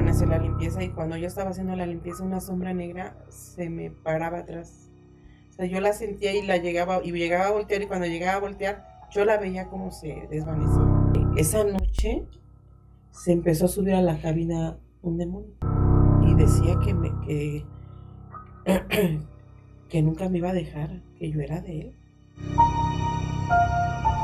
pone a hacer la limpieza y cuando yo estaba haciendo la limpieza una sombra negra se me paraba atrás. O sea, yo la sentía y llegaba a voltear y cuando llegaba a voltear yo la veía como se desvanecía. Esa noche se empezó a subir a la cabina un demonio y decía que nunca me iba a dejar, que yo era de él.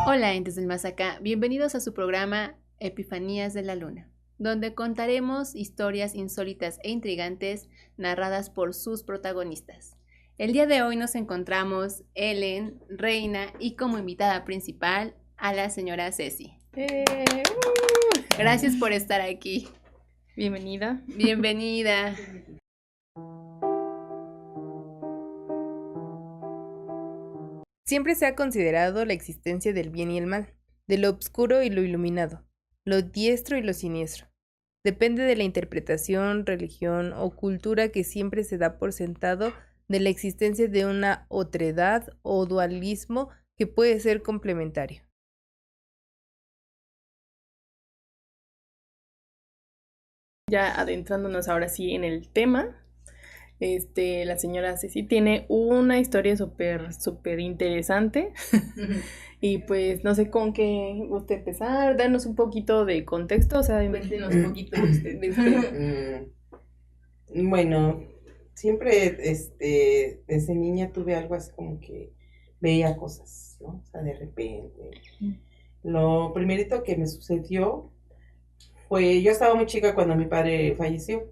Hola, entes del más acá, bienvenidos a su programa Epifanías de la Luna, donde contaremos historias insólitas e intrigantes narradas por sus protagonistas. El día de hoy nos encontramos Ellen, Reina y como invitada principal a la señora Ceci. Gracias por estar aquí. Bienvenida. Bienvenida. Siempre se ha considerado la existencia del bien y el mal, de lo obscuro y lo iluminado, lo diestro y lo siniestro. Depende de la interpretación, religión o cultura que siempre se da por sentado de la existencia de una otredad o dualismo que puede ser complementario. Ya adentrándonos ahora sí en el tema, la señora Ceci tiene una historia súper interesante. Y pues no sé con qué guste empezar, darnos un poquito de contexto, o sea, cuéntenos un poquito de usted. Bueno, siempre desde niña tuve algo así como que veía cosas, ¿no? O sea, de repente. Lo primerito que me sucedió fue, yo estaba muy chica cuando mi padre falleció.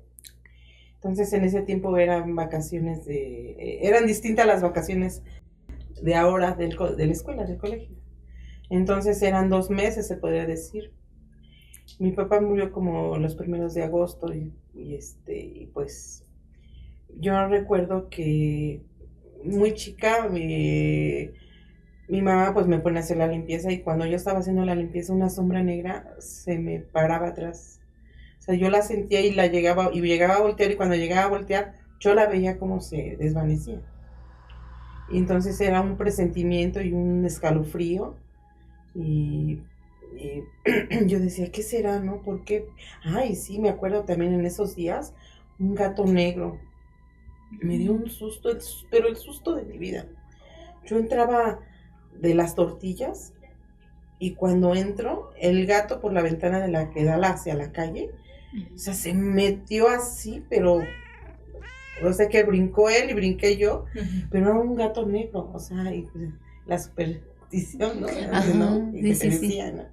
Entonces en ese tiempo eran vacaciones eran distintas las vacaciones de ahora de la escuela, del colegio. Entonces eran 2 meses, se podría decir. Mi papá murió como los primeros de agosto y pues yo recuerdo que muy chica mi mamá pues me pone a hacer la limpieza y cuando yo estaba haciendo la limpieza una sombra negra se me paraba atrás. O sea, yo la sentía y llegaba a voltear y cuando llegaba a voltear yo la veía como se desvanecía. Y entonces era un presentimiento y un escalofrío y yo decía, ¿qué será, no? ¿Por qué? Ay, sí, me acuerdo también en esos días, un gato negro. Me dio un susto, pero el susto de mi vida. Yo entraba de las tortillas y cuando entro, el gato por la ventana de la que da hacia la calle, o sea, se metió así, pero o sea que brincó él y brinqué yo, pero era un gato negro, o sea, y pues, la superstición, ¿no? Ajá, ¿no? Y sí, que sí, te decía, ¿no?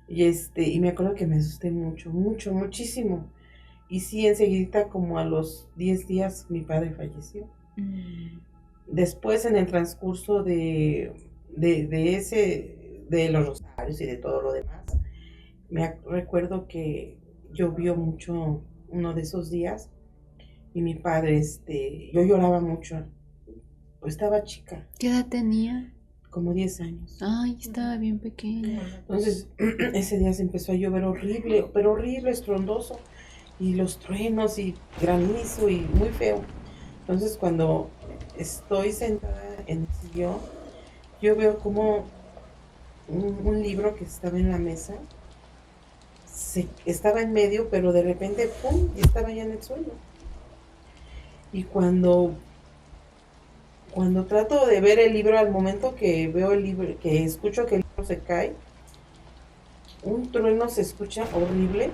Y me acuerdo que me asusté muchísimo. Y sí, enseguida, como a los 10 días, mi padre falleció. Después, en el transcurso de los rosarios y de todo lo demás, recuerdo que llovió mucho uno de esos días y mi padre, yo lloraba mucho, pues estaba chica. ¿Qué edad tenía? Como 10 años. Ay, estaba bien pequeña. Entonces, ese día se empezó a llover horrible, pero horrible, estrondoso, y los truenos y granizo y muy feo. Entonces, cuando estoy sentada en el sillón, yo veo como un libro que estaba en la mesa, estaba en medio, pero de repente, ¡pum!, y estaba ya en el suelo. Y cuando trato de ver el libro, al momento que veo el libro, que escucho que el libro se cae, un trueno se escucha horrible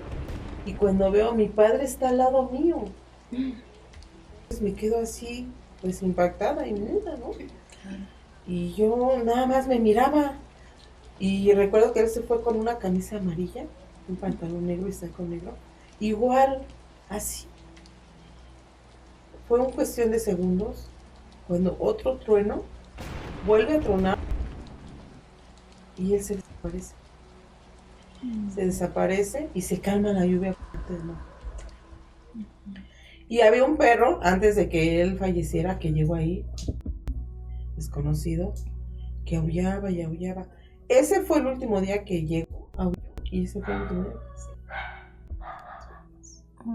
y cuando veo a mi padre está al lado mío. Pues me quedo así, pues impactada y muda, ¿no? Y yo nada más me miraba y recuerdo que él se fue con una camisa amarilla, un pantalón negro y saco negro, igual, así. Fue una cuestión de segundos cuando otro trueno vuelve a tronar y él se desaparece. Se desaparece y se calma la lluvia. Y había un perro, antes de que él falleciera, que llegó ahí, desconocido, que aullaba y aullaba. Ese fue el último día que llegó, y ese fue el último día.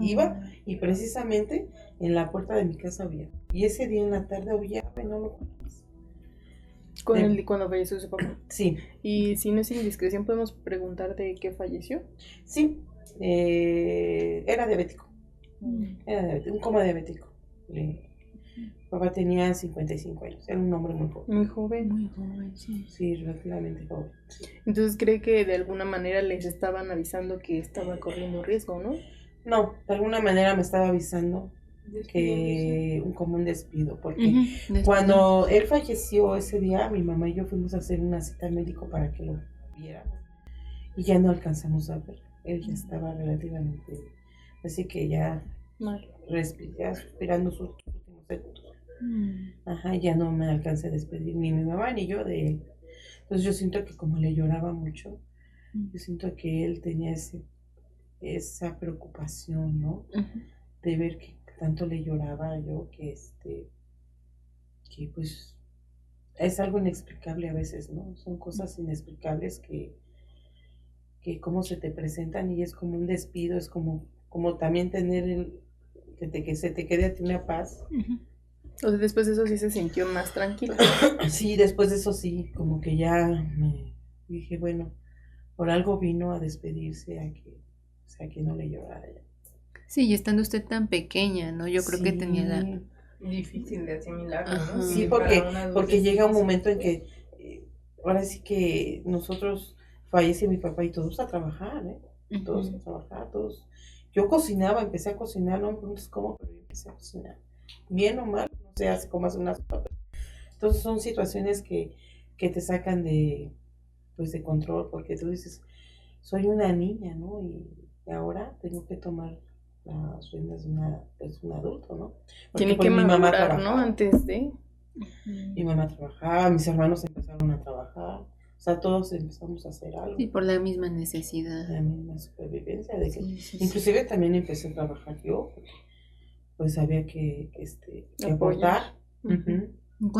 Iba y precisamente en la puerta de mi casa aullaba. Y ese día en la tarde aullaba y no lo conozco. Cuando falleció su papá. Sí. Y si no es indiscreción, podemos preguntar de qué falleció. Sí. Era era diabético. Era diabético, un coma diabético. Papá tenía 55 años, era un hombre muy joven. Muy joven. Muy joven, sí. Sí, relativamente joven. Sí. Entonces cree que de alguna manera les estaban avisando que estaba corriendo riesgo, ¿no? No, de alguna manera me estaba avisando que como un despido, porque Ujú. cuando él falleció ese día, mi mamá y yo fuimos a hacer una cita al médico para que lo viéramos y ya no alcanzamos a ver. Él ya estaba relativamente, así que ya Mal. respirando sus últimos segundos. Mm. Ajá, ya no me alcancé a despedir ni mi mamá ni yo de él. Entonces yo siento que como le lloraba mucho, yo siento que él tenía esa preocupación, ¿no? Ujú. De ver que tanto le lloraba yo, que pues es algo inexplicable a veces, ¿no? Son cosas inexplicables que cómo se te presentan y es como un despido, es como también tener que se te quede a ti una paz. Ujú. O sea, después de eso sí se sintió más tranquila. Sí, después de eso sí, como que ya me dije, bueno, por algo vino a despedirse a que no le llorara ya. Sí, y estando usted tan pequeña, ¿no? Yo creo que tenía la... Difícil de asimilarlo, Ajá. ¿no? Sí, Para un adulto porque es llega un difícil. momento en que ahora sí que nosotros fallece mi papá y todos a trabajar, ¿eh? Todos a trabajar, todos. Yo cocinaba, empecé a cocinar, no me preguntes cómo, pero yo empecé a cocinar. Bien o mal, no sé, hace como hace unas papas. Entonces son situaciones que te sacan pues de control, porque tú dices, soy una niña, ¿no? Y ahora tengo que tomar las riendas de un adulto, ¿no? Porque Tiene pues que mi mamá madurar, ¿no? trabajaba. Antes de... Mi mamá trabajaba, mis hermanos empezaron a trabajar, o sea, todos empezamos a hacer algo, Sí, por la misma necesidad. la misma supervivencia, de que Sí, sí, sí. inclusive también empecé a trabajar yo, porque pues había que Apoyar. aportar. Ujú.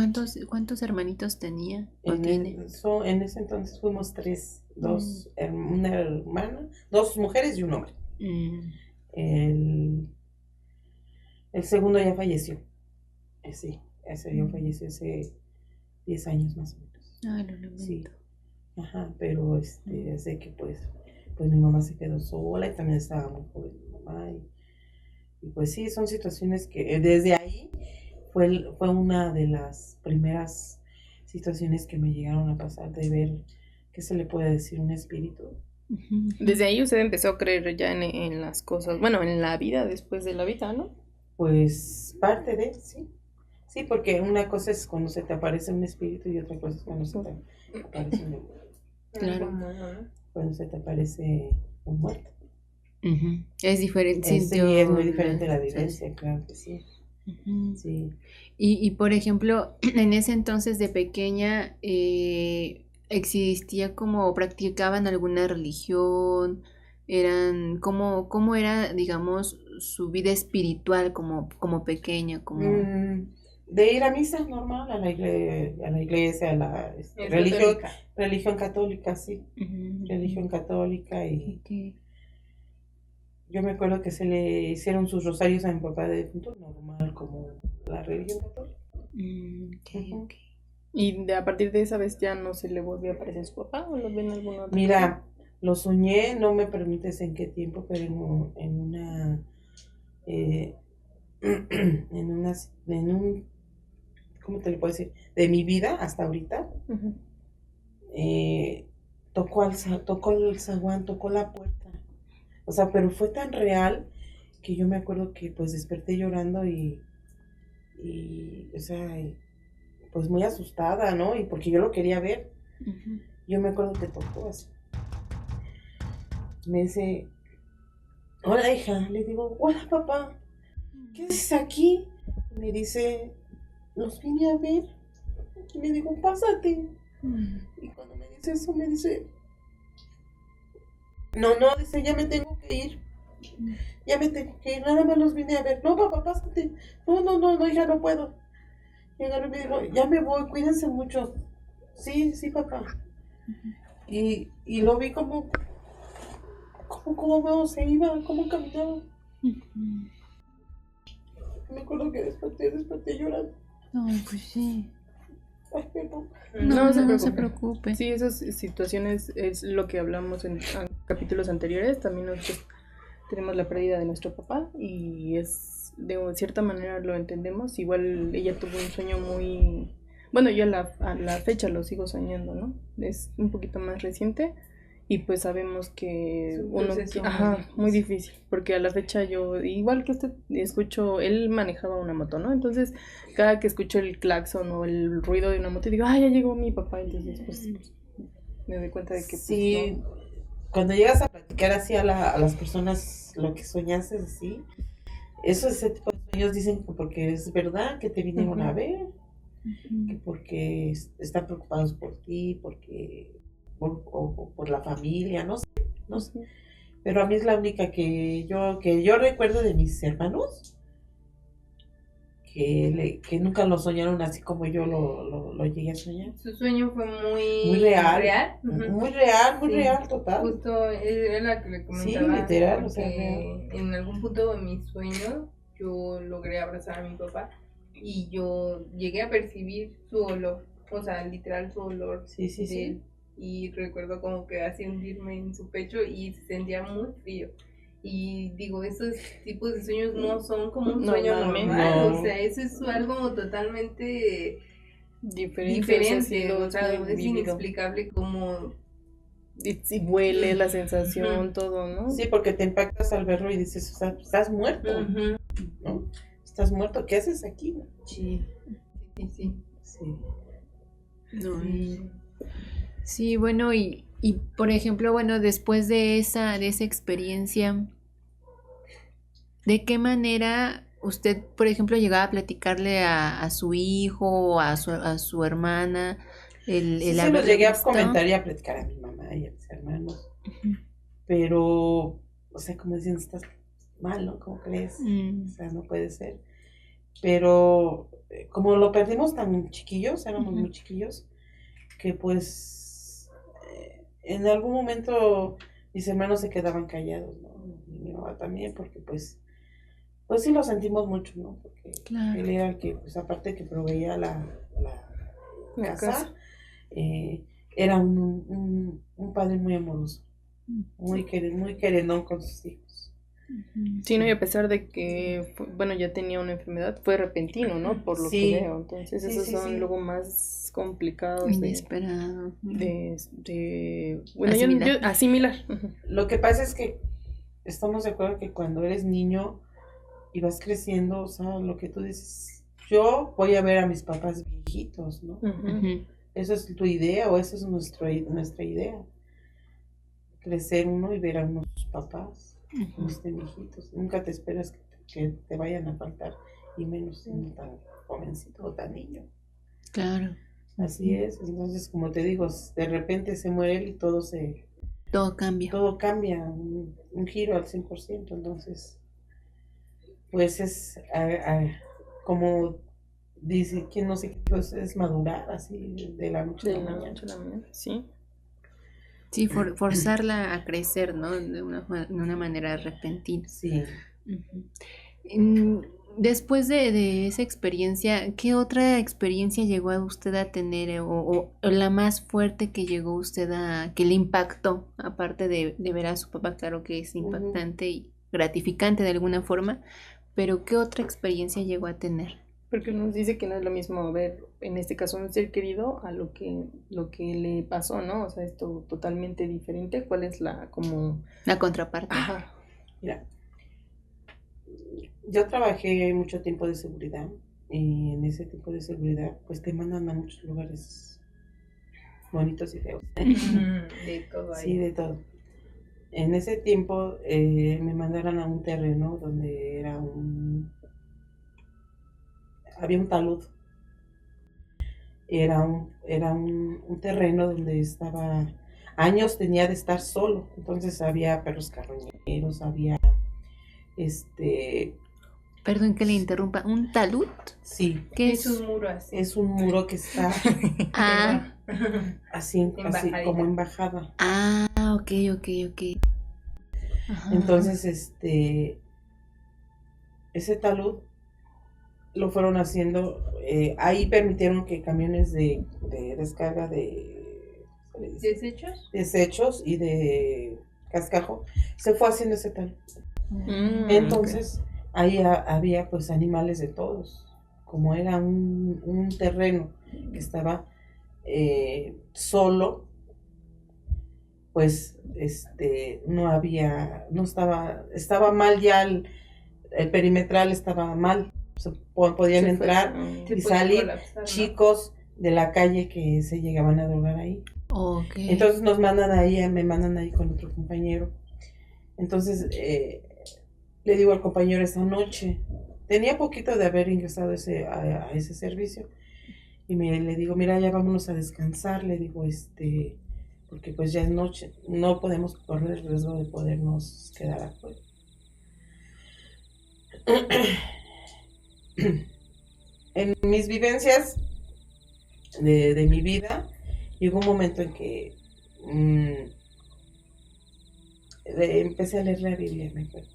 ¿Cuántos hermanitos tenía o tiene? En ese entonces fuimos tres, una hermana, dos mujeres y un hombre. Mm. El segundo ya falleció, sí, ese ya falleció hace 10 años más o menos. Ay, lo lamento. Sí. Ajá, pero sé que pues mi mamá se quedó sola y también estaba muy joven mi mamá y pues sí, son situaciones que desde ahí fue una de las primeras situaciones que me llegaron a pasar de ver qué se le puede decir un espíritu. Ujú. Desde ahí usted empezó a creer ya en las cosas, bueno, en la vida después de la vida, ¿no? Pues parte de, sí. Sí, porque una cosa es cuando se te aparece un espíritu y otra cosa es cuando se te aparece Claro. cuando se te aparece un muerto. Ujú. Es diferente. Sí, es muy diferente la vivencia, claro que sí. Ujú. Sí. Y por ejemplo, en ese entonces de pequeña, ¿existía como practicaban alguna religión? ¿Cómo era, digamos, su vida espiritual como pequeña? De ir a misa normal, a la iglesia, a la religión católica, sí. Ujú. Religión católica y Ok. yo me acuerdo que se le hicieron sus rosarios a mi papá de difunto, normal como la religión católica. Ok, ok. ¿Y a partir de esa vez ya no se le volvió a aparecer su papá o lo ven alguna otra? Mira, lo soñé, no me permites en qué tiempo, pero en una en un, ¿cómo te lo puedo decir? De mi vida hasta ahorita, Ujú. tocó el zaguán, tocó la puerta. O sea, pero fue tan real que yo me acuerdo que pues desperté llorando y o sea, pues muy asustada, ¿no? Y porque yo lo quería ver. Ujú. Yo me acuerdo que tocó así. Me dice, hola hija, le digo, hola papá, ¿qué haces aquí? Y me dice, los vine a ver. Y me digo, pásate. Y cuando me dice eso, me dice, no, dice, ya me tengo que ir. Ya me tengo que ir, nada más los vine a ver. No, papá, pásate. No, hija, no puedo. Y agarré y me dijo, ya me voy, cuídense mucho. Sí, papá. Y lo vi como se iba, cómo caminaba. Me acuerdo que desperté llorando. Ay, pues sí. Ay, perdón. No se preocupe. Sí, esas situaciones es lo que hablamos en capítulos anteriores. También nosotros tenemos la pérdida de nuestro papá y es de cierta manera lo entendemos. Igual ella tuvo un sueño muy, bueno, yo a la fecha lo sigo soñando, ¿no? Es un poquito más reciente y pues sabemos que Es un uno, proceso muy difícil, porque a la fecha yo, igual que usted, escucho, él manejaba una moto, ¿no? Entonces, cada que escucho el claxon o el ruido de una moto, digo, ya llegó mi papá, entonces pues me doy cuenta de que pues, Sí, no. cuando llegas a platicar así a las personas lo que soñaste así, ese tipo de sueños dicen que porque es verdad que te vinieron a ver, que porque están preocupados por ti, porque o por la familia, no sé, no sé. Pero a mí es la única que yo recuerdo de mis hermanos, que nunca lo soñaron así como yo lo llegué a soñar. Su sueño fue Muy real. Ujú. Muy real, muy Sí, real, total. Justo era la que le comentaba. Sí, literal, o sea, porque en algún punto de mi sueño yo logré abrazar a mi papá y yo llegué a percibir su olor, o sea, literal su olor Sí, sí, de sí. él. Y recuerdo como que hacía hundirme en su pecho y se sentía muy frío. Y digo, estos tipos de sueños no son como un sueño Normalmente, normal, no. o sea, eso es algo totalmente Diferente, o sea, muy es vivido. inexplicable como Y huele la sensación, todo, ¿no? Sí, porque te impactas al verlo y dices, o sea, estás muerto, ¿no? Estás muerto, ¿qué haces aquí? ¿No? sí, sí, sí. Sí. No, Sí. sí, bueno, y por ejemplo, bueno, después de esa experiencia, ¿de qué manera usted, por ejemplo, llegaba a platicarle a su hijo o a su hermana el Sí, se lo haberlo llegué a visto? comentar y a platicar a mi mamá y a mis hermanos. Ujú. Pero, o sea, como dicen, estás mal, ¿no? ¿Cómo crees? O sea, no puede ser. Pero como lo perdimos tan chiquillos, éramos Ujú. muy chiquillos, que pues en algún momento mis hermanos se quedaban callados, ¿no? Y mi mamá también, porque pues sí lo sentimos mucho, ¿no? Porque Claro. él era el que, pues aparte que proveía la La casa, casa. Era un padre muy amoroso, muy querendón con sus hijos. Ujú. Sí, ¿no? Y a pesar de que, bueno, ya tenía una enfermedad, fue repentino, ¿no? Por lo Sí. que veo. Entonces, Sí, esos sí, son sí. luego más complicados Inesperado. bueno, Asimilar. asimilar. Ujú. Lo que pasa es que estamos de acuerdo que cuando eres niño y vas creciendo, o sea, lo que tú dices, yo voy a ver a mis papás viejitos, ¿no? Ujú. Ujú. ¿Esa es tu idea o esa es nuestra idea? Crecer uno y ver a unos papás que no estén viejitos. Nunca te esperas que te vayan a faltar, y menos siendo tan jovencito o tan niño. Claro. Así es. Entonces, como te digo, de repente se muere él y Todo cambia. todo cambia, un giro al 100%. Entonces, pues es como dice, quien no sé qué, pues es madurar así de la noche a De la la mañana. noche a la mañana, sí. Sí, forzarla a crecer, ¿no? De una manera repentina. Sí. Ujú. Después de esa experiencia, ¿qué otra experiencia llegó a usted a tener o la más fuerte que llegó usted que le impactó, aparte de ver a su papá? Claro que es impactante y gratificante de alguna forma, pero ¿qué otra experiencia llegó a tener? Porque nos dice que no es lo mismo ver, en este caso, un ser querido a lo que le pasó, ¿no? O sea, esto totalmente diferente. ¿Cuál es la contraparte? Ajá. Mira, yo trabajé mucho tiempo de seguridad y en ese tipo de seguridad pues te mandan a muchos lugares bonitos y feos. De todo ahí. Sí, de todo. En ese tiempo me mandaron a un terreno donde había un talud. Era un terreno donde años tenía de estar solo. Entonces había perros carroñeros, había Perdón que le interrumpa, ¿un talud? Sí. ¿Qué Es un muro así. Es un muro que está así como en bajada. Ah, ok. Ajá. Entonces, ese talud lo fueron haciendo, ahí permitieron que camiones de descarga de ¿Desechos? desechos y de cascajo se fue haciendo ese talud. Entonces, ahí había pues animales de todos. Como era un terreno que estaba solo, pues estaba mal ya el perimetral estaba mal. Podían entrar y salir colapsar, ¿no? chicos de la calle que se llegaban a drogar ahí. Okay. Entonces me mandan ahí con otro compañero. Entonces le digo al compañero esta noche, tenía poquito de haber ingresado a ese servicio, y le digo, mira, ya vámonos a descansar, le digo, porque pues ya es noche, no podemos correr el riesgo de podernos quedar afuera. En mis vivencias de mi vida, llegó un momento en que empecé a leer la Biblia, me acuerdo.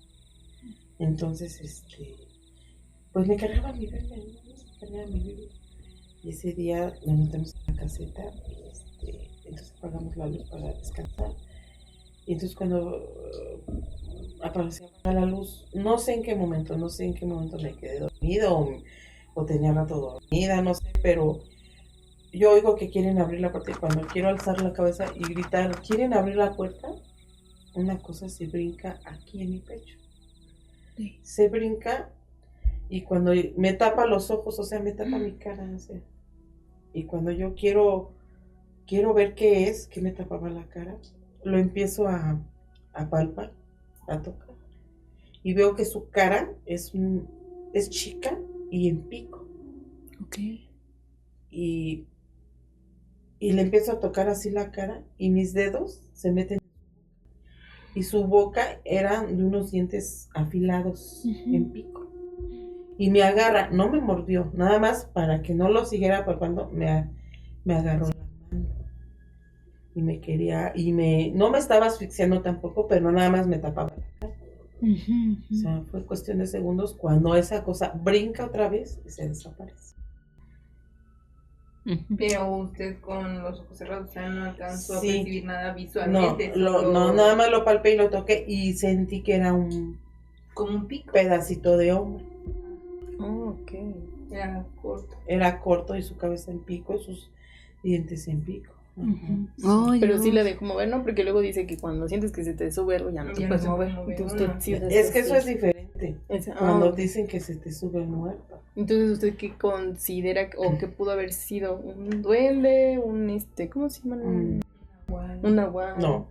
Entonces, pues me cargaba mi Biblia, y ese día nos metemos en la caseta, y entonces apagamos la luz para descansar. Y entonces cuando aparecía la luz, no sé en qué momento me quedé dormido o tenía rato dormida, no sé, pero yo oigo que quieren abrir la puerta, y cuando quiero alzar la cabeza y gritar, ¿quieren abrir la puerta? Una cosa se brinca aquí en mi pecho. Sí. Se brinca, y cuando me tapa los ojos, o sea, me tapa mi cara, o sea, y cuando yo quiero ver qué es, que me tapaba la cara, lo empiezo a palpar, a tocar, y veo que su cara es chica y en pico. Okay. Y le empiezo a tocar así la cara, y mis dedos se meten, y su boca era de unos dientes afilados en pico. Y me agarra, no me mordió, nada más para que no lo siguiera palpando, me agarró la mano. Y no me estaba asfixiando tampoco, pero nada más me tapaba la cara. O sea, fue cuestión de segundos cuando esa cosa brinca otra vez y se desaparece. Pero usted con los ojos cerrados, o sea, no alcanzó Sí. a percibir nada visualmente. No, nada más lo palpé y lo toqué, y sentí que era un como un pico. pedacito de hombre. Oh, ok. Era corto. Era corto, y su cabeza en pico, y sus dientes en pico. Ay, Pero Dios. sí la dejó mover, ¿no? Porque luego dice que cuando sientes que se te sube algo ya no te Ya no puedes se puede mover. mover Entonces uno. usted sí Es que eso es diferente. Cuando dicen que se te sube el muerto. Entonces, ¿usted qué considera o qué pudo haber sido? ¿Un duende? ¿Cómo se llama? Un nahual. No,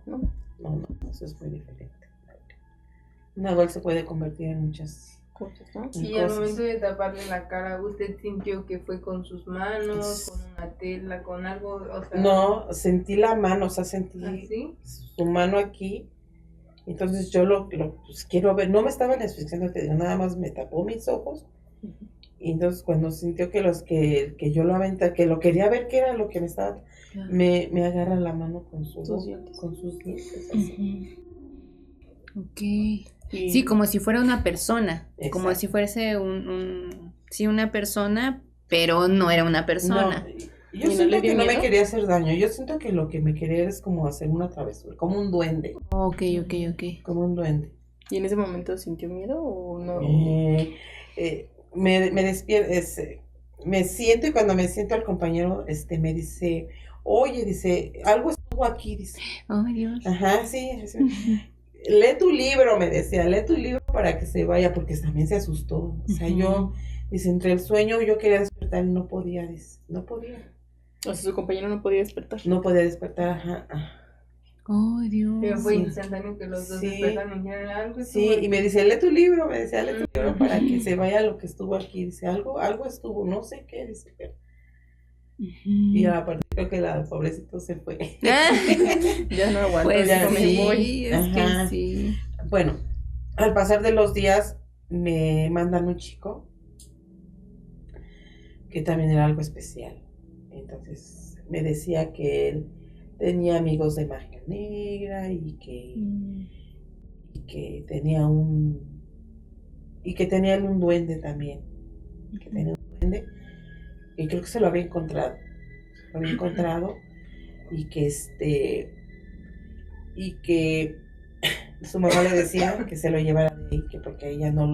eso es muy diferente. Un nahual se puede convertir en muchas Cosas, ¿no? Y al momento de taparle la cara, ¿usted sintió que fue con sus manos, con una tela, con algo? O sea, No, sentí la mano, o sea, sentí ¿así? su mano aquí. Entonces yo pues, quiero ver, no me estaban asfixiando, te digo, nada más me tapó mis ojos. Y entonces cuando sintió que yo lo aventé, que lo quería ver qué era lo que me estaba, me agarra la mano con sus dientes, así. Ok. Sí, como si fuera una persona. Exacto. Como si fuese sí, una persona, pero no era una persona. No, yo siento que no me quería hacer daño. Yo siento que lo que me quería es como hacer una travesura, como un duende. Ok. Como un duende. ¿Y en ese momento sintió miedo o no? Me despierto, me siento, y cuando me siento al compañero, me dice, oye, dice, algo estuvo aquí, dice. Ay, Dios. Ajá, sí. Lee tu libro, me decía, lee tu libro para que se vaya, porque también se asustó. O sea, dice, entre el sueño yo quería despertar y no podía, dice, no podía. O sea, su compañero no podía despertar. No podía despertar, ajá. Ay, Dios. Pero fue instantáneo que los dos despertaron y dijeron algo. Sí, y me dice, lee tu libro, me decía, lee tu libro para que se vaya lo que estuvo aquí. Dice, algo estuvo, no sé qué, dice, pero... Y aparte creo que la pobrecito se fue. Ya no aguanto, Pues ya sí, me voy. es Ajá. que sí. Bueno, al pasar de los días me mandan un chico que también era algo especial. Entonces me decía que él tenía amigos de magia negra y que tenía un duende también. Que tenía un duende. Y creo que se lo había encontrado. y que Su mamá le decía que se lo llevara de ahí, que porque ella no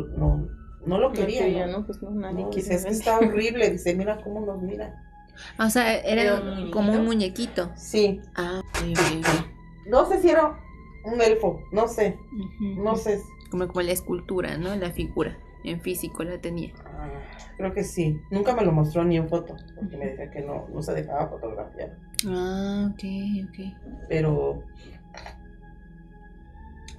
lo quería. ella, ¿no? ¿no? Pues no, nadie No, quiere dice, es que ver. está horrible. Dice, mira cómo nos mira. O sea, ¿Era era un muñequito? como un muñequito. Sí. Ah, ok, ok, ok. No sé si era un elfo. No sé. Ujú. No sé. Como la escultura, ¿no? La figura. En físico la tenía. Ah, creo que sí. Nunca me lo mostró ni en foto. Porque me decía que no se dejaba fotografiar. Ah, ok, ok. Pero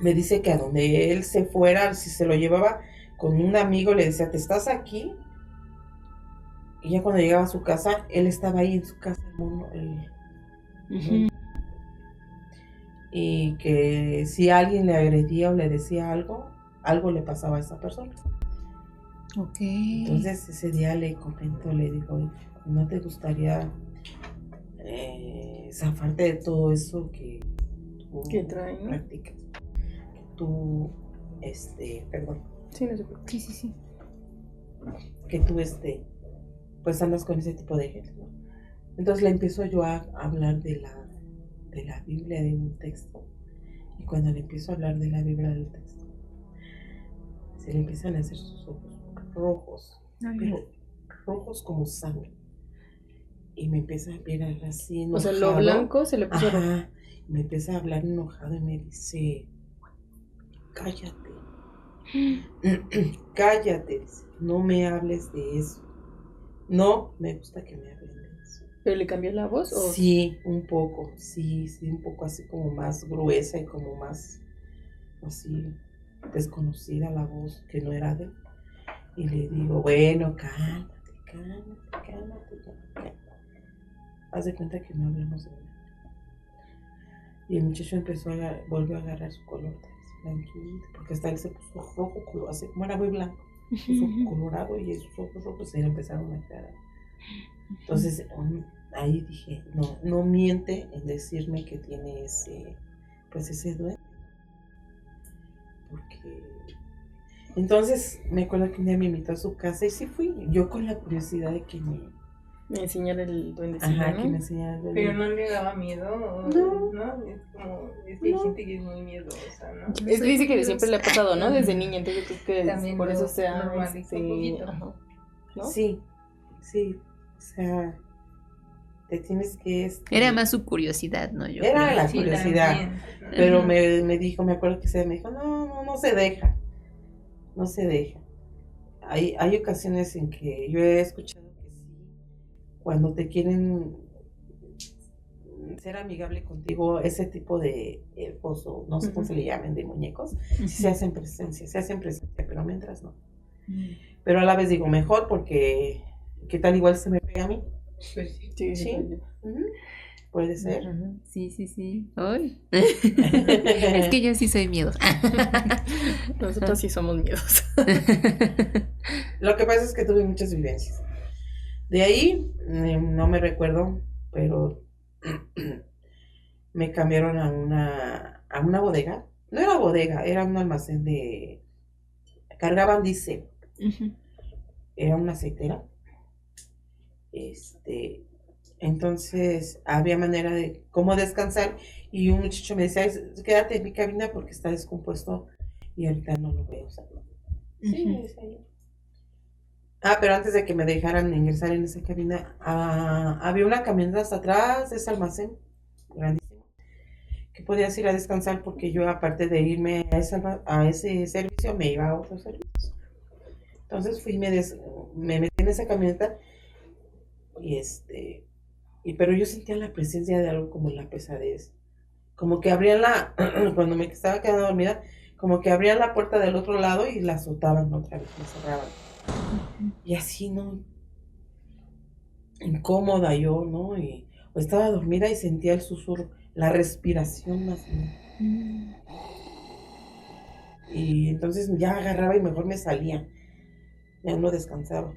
me dice que a donde él se fuera, si se lo llevaba con un amigo, le decía, ¿te estás aquí? Y ya cuando llegaba a su casa, él estaba ahí en su casa, el mono, Ujú. y que si alguien le agredía o le decía algo le pasaba a esa persona. Ok. Entonces ese día le comentó, le dijo, ¿no te gustaría zafarte de todo eso que tú Que trae, ¿no? practicas? Que tú, perdón, Sí, no se preocupe. Sí. que tú, pues andas con ese tipo de gente, ¿no? Entonces le empiezo yo a hablar de la Biblia, de un texto. Y cuando le empiezo a hablar de la Biblia del texto, se le empiezan a hacer sus ojos rojos, Ay. pero rojos como sangre. Y me empieza a mirar así O enojado. sea, lo blanco se le puso rojo. Ajá. Y me empieza a hablar enojado y me dice, cállate. Cállate, dice, no me hables de eso. No me gusta que me hablen de eso. ¿Pero le cambió la voz? ¿O? Sí, un poco, sí, un poco así como más gruesa y como más así desconocida la voz, que no era de él. Y le digo, bueno, cálmate. Haz de cuenta que no hablamos de nada. Y el muchacho volvió a agarrar su color blanquito, porque hasta él se puso rojo, así como era muy blanco, puso colorado y esos ojos rojos se le empezaron a quedar. Entonces ahí dije, no miente en decirme que tiene ese duende. Porque entonces me acuerdo que un día me invitó a su casa y sí fui, yo con la curiosidad de que me enseñar el duendecito, ajá, ¿no? que me enseñara el duende. Pero no le daba miedo, No. Es como, es que hay gente que es muy miedosa, ¿no? Es que dice que siempre le ha pasado, ¿no? Desde niña, entonces yo creo que También por lo eso sea normalizó un poquito. ajá, ¿no? Sí, o sea, te tienes que... Era más su curiosidad, ¿no? Yo Era creo. la Sí, curiosidad, también. pero Ujú. me dijo, me acuerdo que me dijo, no se deja. Hay ocasiones en que yo he escuchado que sí, cuando te quieren ser amigable contigo, ese tipo de elfos o no sé cómo se le llamen, de muñecos, sí se hacen presencia, pero mientras no. Pero a la vez digo, mejor porque ¿qué tal igual se me pega a mí? Pues sí. Sí, Sí. sí. Puede ser. Ajá. Sí. Ay. Es que yo sí soy miedosa. Nosotros sí somos miedos. Lo que pasa es que tuve muchas vivencias. De ahí, no me recuerdo, pero me cambiaron a una bodega. No era bodega, era un almacén de... Cargaban diésel. Ujú. Era una aceitera. Entonces había manera de cómo descansar y un muchacho me decía, quédate en mi cabina porque está descompuesto y ahorita no lo voy a usar. Sí, me decía yo. Pero antes de que me dejaran ingresar en esa cabina, había una camioneta hasta atrás de ese almacén, grandísimo, que podías ir a descansar porque yo, aparte de irme a ese servicio, me iba a otros servicios. Entonces fui me metí en esa camioneta pero yo sentía la presencia de algo como la pesadez. Como que abrían cuando me estaba quedando dormida, como que abrían la puerta del otro lado y la azotaban otra vez, la cerraban. Y así, ¿no? Incómoda yo, ¿no? O estaba dormida y sentía el susurro, la respiración más bien. Y entonces ya agarraba y mejor me salía. Ya no descansaba.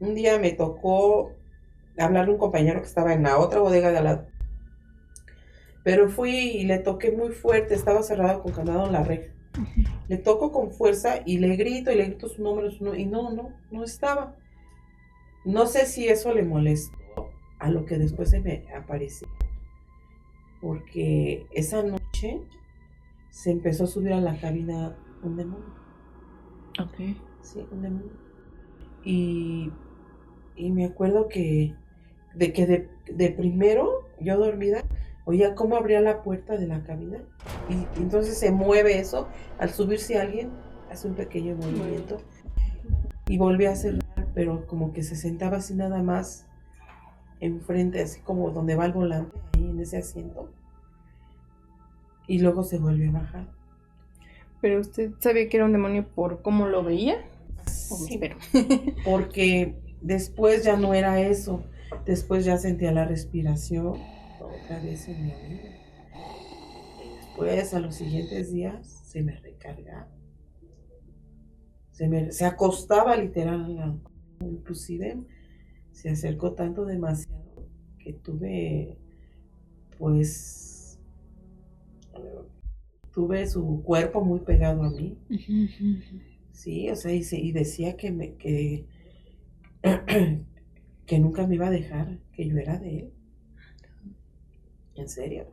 Un día me tocó hablarle a un compañero que estaba en la otra bodega de al lado. Pero fui y le toqué muy fuerte, estaba cerrado con candado en la reja. Le toco con fuerza y le grito su nombre, y no estaba. No sé si eso le molestó a lo que después se me aparecía. Porque esa noche se empezó a subir a la cabina un demonio. Ok. Sí, un demonio. Y me acuerdo que de primero, yo dormida, oía cómo abría la puerta de la cabina. Y entonces se mueve eso. Al subirse alguien, hace un pequeño movimiento. Y volví a cerrar, pero como que se sentaba así nada más enfrente, así como donde va el volante, ahí en ese asiento. Y luego se volvió a bajar. ¿Pero usted sabía que era un demonio por cómo lo veía? Sí, porque después ya no era eso. Después ya sentía la respiración otra vez en mi oído. Y después, a los siguientes días, se me recargaba. Se acostaba literal, inclusive se acercó tanto demasiado que tuve su cuerpo muy pegado a mí. Sí, o sea, y decía que nunca me iba a dejar, que yo era de él. En serio.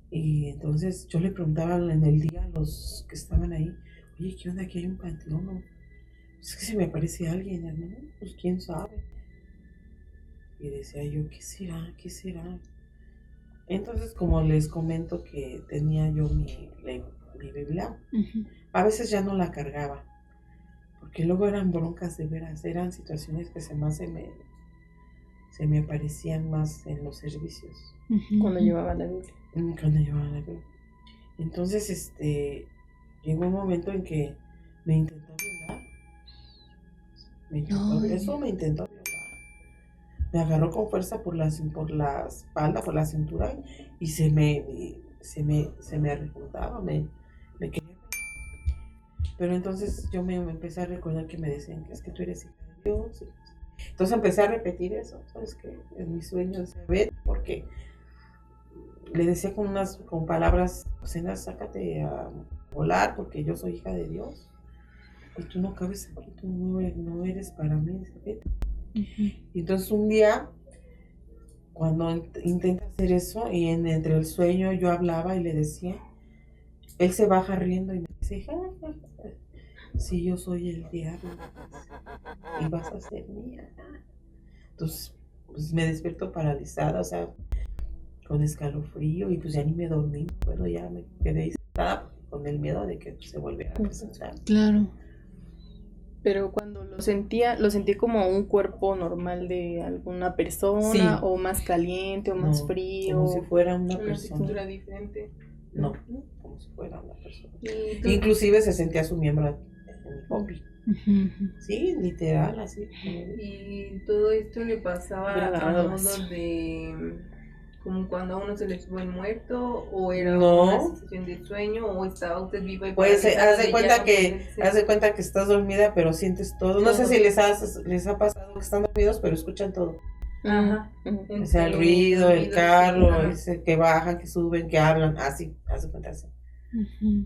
Y entonces yo le preguntaba en el día a los que estaban ahí, oye, ¿qué onda? Aquí hay un panteón, ¿no? Es que se me aparece alguien, ¿no? Pues quién sabe. Y decía yo, ¿qué será? ¿Qué será? Entonces, como les comento que tenía yo mi Biblia, a veces ya no la cargaba, porque luego eran broncas de veras, eran situaciones que se me aparecían más en los servicios. Cuando llevaba la Biblia. Cuando llevaba la Biblia. Entonces, llegó un momento en que me intentó violar. Me intentó violar. Me agarró con fuerza por la espalda, por la cintura, y se me recordaba, me quería pegar. Pero entonces yo me empecé a recordar que me decían que es que tú eres hija de Dios. Entonces empecé a repetir eso, ¿sabes qué? En mis sueños, vete, porque le decía con palabras obscenas, sácate a volar, porque yo soy hija de Dios. Y tú no cabes aquí, tú no eres para mí, vete. Y entonces un día, cuando intenta hacer eso, y entre el sueño yo hablaba y le decía, él se baja riendo y me dice, si yo soy el diablo, y vas a ser mía. Entonces, pues me despierto paralizada, o sea, con escalofrío, y pues ya ni me dormí. Bueno, ya me quedé ahí sentada con el miedo de que se volviera a presentar. Claro. Pero cuando lo sentía como un cuerpo normal de alguna persona, Sí. O más caliente o más frío. Como si fuera una Una persona. textura diferente. No, como si fuera una persona. Y tú- Inclusive se sentía su miembro en mi pompi. Ujú. Sí, literal, así. Y todo esto le pasaba Hubiera a agarrado modo más. de como cuando a uno se le sube el muerto, o era No. una sensación de sueño, o estaba usted viva y Pues paralizada haz de ya cuenta no que poderse- que estás dormida, pero sientes todo. No sé si les ha pasado que están dormidos, pero escuchan todo. Ajá. O sea, el ruido, el carro, que bajan, que suben, que hablan, así, haz de cuenta así. Ujú.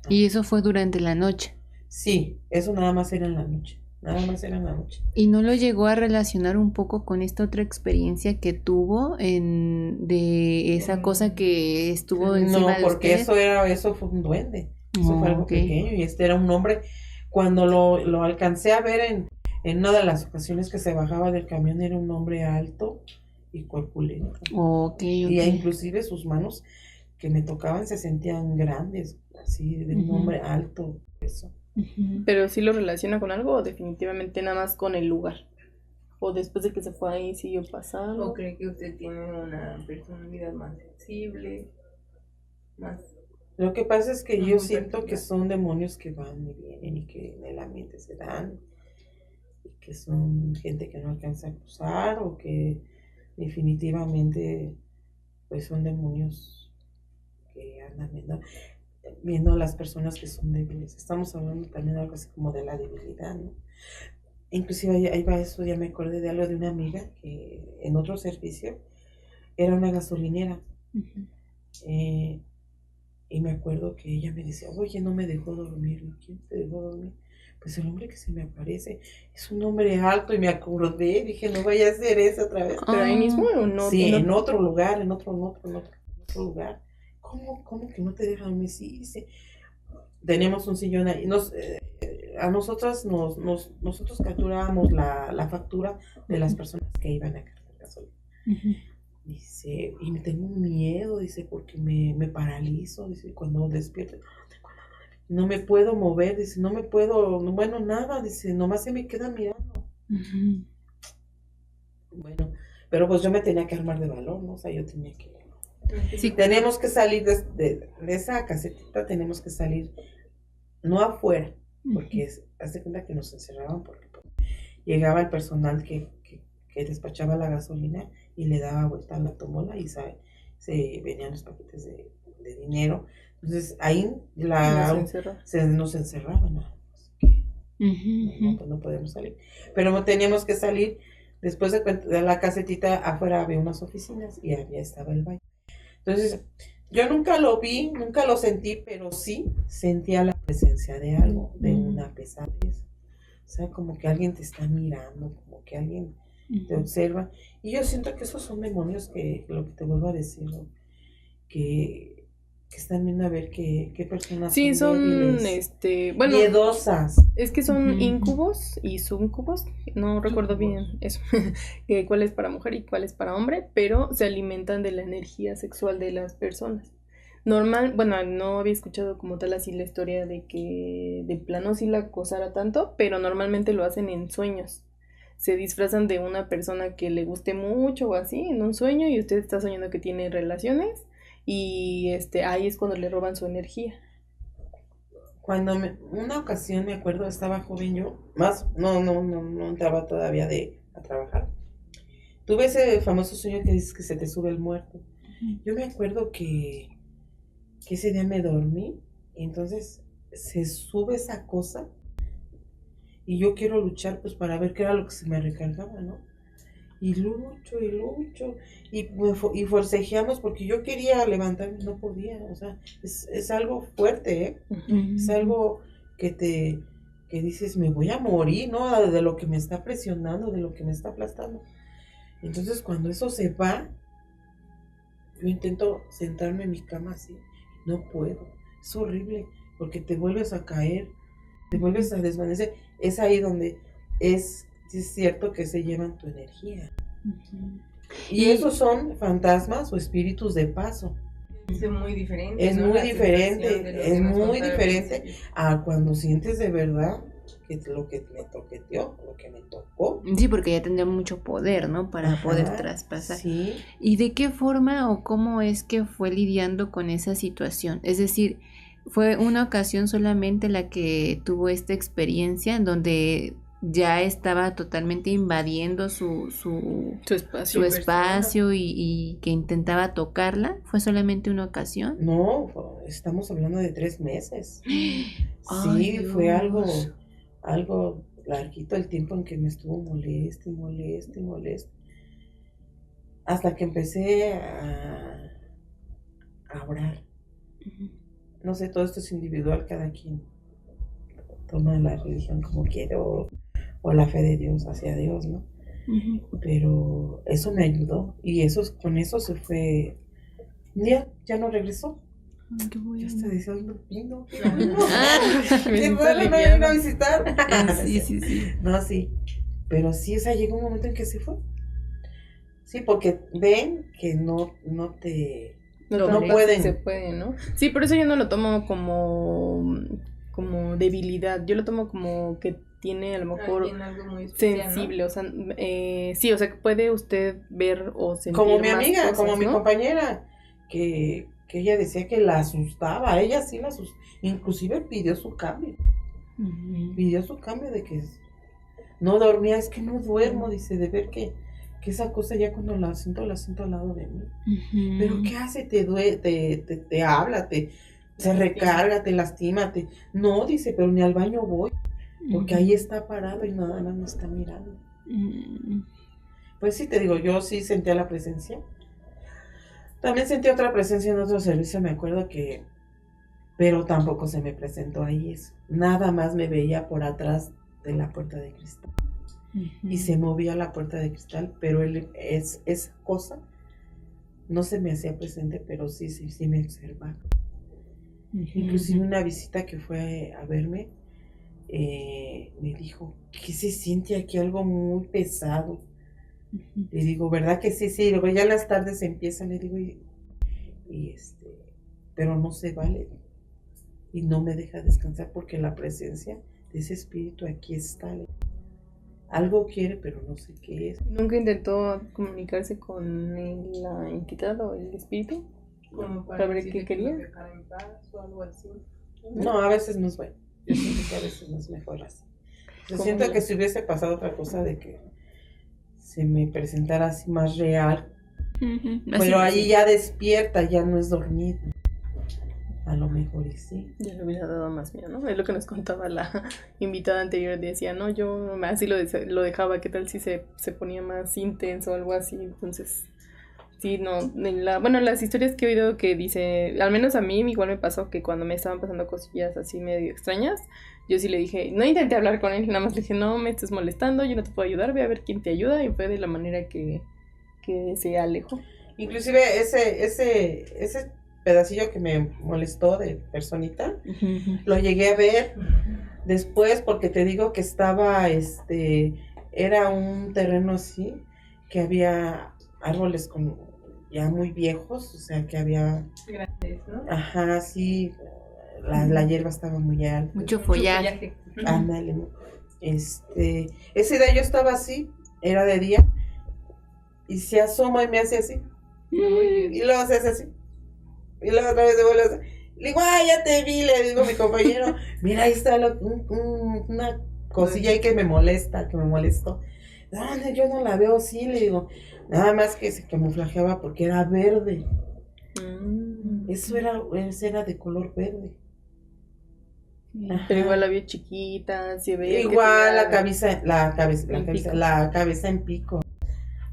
Y eso fue durante la noche. Sí, eso nada más era en la noche. Nada más era en la noche. ¿Y no lo llegó a relacionar un poco con esta otra experiencia que tuvo de esa cosa que estuvo encima No, de porque usted? eso fue un duende. Eso fue algo Ok. pequeño, y este era un hombre. Cuando lo alcancé a ver en una de las ocasiones que se bajaba del camión, era un hombre alto y corpulento. Ok, Y ok. inclusive sus manos que me tocaban se sentían grandes, así, de un Ujú. hombre alto, eso. Ujú. Pero sí lo relaciona con algo, o definitivamente nada más con el lugar. O después de que se fue ahí siguió pasando. ¿O cree que usted tiene una personalidad más sensible? Más. Lo que pasa es que Ujú, yo siento que particular. son demonios que van y vienen y que en el ambiente se dan, y que son gente que no alcanza a cruzar, o que definitivamente pues son demonios que andan viendo a las personas que son débiles. Estamos hablando también de algo así como de la debilidad, ¿no? Inclusive ahí va eso, ya me acordé de algo de una amiga que en otro servicio era una gasolinera. Ujú. Y me acuerdo que ella me decía, oye, no me dejó dormir. ¿Quién te dejó dormir? Pues el hombre que se me aparece es un hombre alto, y me acordé, dije, no vaya a ser eso otra vez. ¿Pero ahí mismo o no? Sí, no- en otro lugar, en otro lugar, ¿cómo que no te deja dormir? Sí, dice, teníamos un sillón ahí, a nosotros nosotros capturábamos la factura de las personas que iban a cargar gasolina. Dice, y me tengo miedo, dice, porque me paralizo, dice, cuando despierto, no me puedo mover, dice, no me puedo, bueno, nada, dice, nomás se me queda mirando. Bueno, pero pues yo me tenía que armar de valor, ¿no? O sea, yo tenía que... Sí, tenemos que salir de esa casetita, tenemos que salir, no afuera, porque hace cuenta que nos encerraban, porque pues, llegaba el personal que despachaba la gasolina y le daba vuelta a la tómbola y se venían los paquetes de dinero. Entonces ahí nos encerraban, ¿no? Pues no podemos salir. Pero teníamos que salir, después de la casetita, afuera había unas oficinas y había estaba el baño. Entonces, yo nunca lo vi, nunca lo sentí, pero sí sentía la presencia de algo, de una pesadez. O sea, como que alguien te está mirando, como que alguien te observa. Y yo siento que esos son demonios que, lo que te vuelvo a decir, ¿no? que están viendo a ver qué personas son débiles, bueno, miedosas. Es que son incubos y suncubos, no recuerdo bien eso, cuál es para mujer y cuál es para hombre, pero se alimentan de la energía sexual de las personas. Bueno, no había escuchado como tal así la historia de que de plano sí la acosara tanto, pero normalmente lo hacen en sueños. Se disfrazan de una persona que le guste mucho o así en un sueño y usted está soñando que tiene relaciones y ahí es cuando le roban su energía. Cuando una ocasión me acuerdo, estaba joven yo, no entraba todavía a trabajar. Tuve ese famoso sueño que dices que se te sube el muerto. Yo me acuerdo que ese día me dormí y entonces se sube esa cosa y yo quiero luchar pues para ver qué era lo que se me recargaba, ¿no? Y lucho y forcejeamos porque yo quería levantarme, no podía, o sea, es algo fuerte, ¿eh? Es algo que dices, me voy a morir, ¿no? De lo que me está presionando, de lo que me está aplastando. Entonces cuando eso se va, yo intento sentarme en mi cama así, no puedo, es horrible, porque te vuelves a caer, te vuelves a desvanecer, es ahí donde es cierto que se llevan tu energía. Y esos son fantasmas o espíritus de paso. Es muy diferente. Es muy diferente a cuando sientes de verdad que lo que me toqueteó, lo que me tocó. Sí, porque ya tendría mucho poder, ¿no? Para poder traspasar. Sí. ¿Y de qué forma o cómo es que fue lidiando con esa situación? Es decir, ¿fue una ocasión solamente la que tuvo esta experiencia en donde ya estaba totalmente invadiendo su espacio y que intentaba tocarla? ¿Fue solamente una ocasión? No, estamos hablando de 3 meses. Ay, sí, Dios. fue algo larguito el tiempo en que me estuvo moleste. Hasta que empecé a orar. No sé, todo esto es individual, cada quien toma la religión como quiere o la fe de Dios hacia Dios, ¿no? Pero eso me ayudó y con eso se fue. Un día ya no regresó. Ay, qué bueno. Ya está diciendo, vino. Me Qué siento bueno, me aliviada. vino a visitar. Sí. No, sí. Pero sí, o sea, llegó un momento en que se fue. Sí, porque ven que no pueden. Se puede, ¿no? Sí, por eso yo no lo tomo como debilidad. Yo lo tomo como que tiene a lo mejor algo muy especial, sensible, ¿no? O sea, sí, o sea, que puede usted ver o sentir Como mi más amiga, cosas, como mi ¿no? compañera, que ella decía que la asustaba, ella sí la asustaba, inclusive pidió su cambio de que no dormía, es que no duermo, dice, de ver que esa cosa ya cuando la siento al lado de mí. Pero ¿qué hace? Te habla, se recarga, te lastima, no, dice, pero ni al baño voy, porque ahí está parado y nada más me está mirando. Pues sí, te digo, yo sí sentía la presencia. También sentí otra presencia en otro servicio, me acuerdo pero tampoco se me presentó ahí eso. Nada más me veía por atrás de la puerta de cristal. Y se movía la puerta de cristal, pero esa cosa no se me hacía presente, pero sí me observaba. Inclusive una visita que fue a verme, me dijo, ¿qué se siente aquí? Algo muy pesado. Le digo, ¿verdad que sí? Sí, luego ya en las tardes empieza, le digo, pero no se vale. Y no me deja descansar porque la presencia de ese espíritu aquí está. Algo quiere, pero no sé qué es. ¿Nunca intentó comunicarse con la entidad o el espíritu? Como para ver decirle qué que quería. lo dejara en paz o algo así. No, a veces no es bueno. Yo siento que a veces no es mejor así. Yo siento ya? que si hubiese pasado otra cosa de que se me presentara así más real, pero ahí ya despierta, ya no es dormido. A lo mejor y sí. Ya le hubiera dado más miedo, ¿no? Es lo que nos contaba la invitada anterior. Decía, no, yo así lo dejaba. ¿Qué tal si se ponía más intenso o algo así? Entonces, sí, no. Las historias que he oído que dice, al menos a mí igual me pasó que cuando me estaban pasando cosillas así medio extrañas, yo sí le dije, no intenté hablar con él, nada más le dije, no me estés molestando, yo no te puedo ayudar, ve a ver quién te ayuda. Y fue de la manera que se alejó. Inclusive ese pedacillo que me molestó de personita, lo llegué a ver después porque te digo que estaba, era un terreno así, que había árboles como ya muy viejos, o sea que había Grandes, ¿no? Ajá, sí, la hierba estaba muy alta. Mucho follaje. Ándale, ese día yo estaba así, era de día, y se asoma y me hace así, y luego se hace así, y luego otra vez se vuelve a hacer. Le digo, ya te vi, le digo a mi compañero, mira, ahí está una cosilla ahí que me molestó. No, yo no la veo así, le digo, nada más que se camuflajeaba porque era verde. Eso era de color verde. Ajá. Pero igual la vio chiquita, se veía Igual que la cabeza en pico.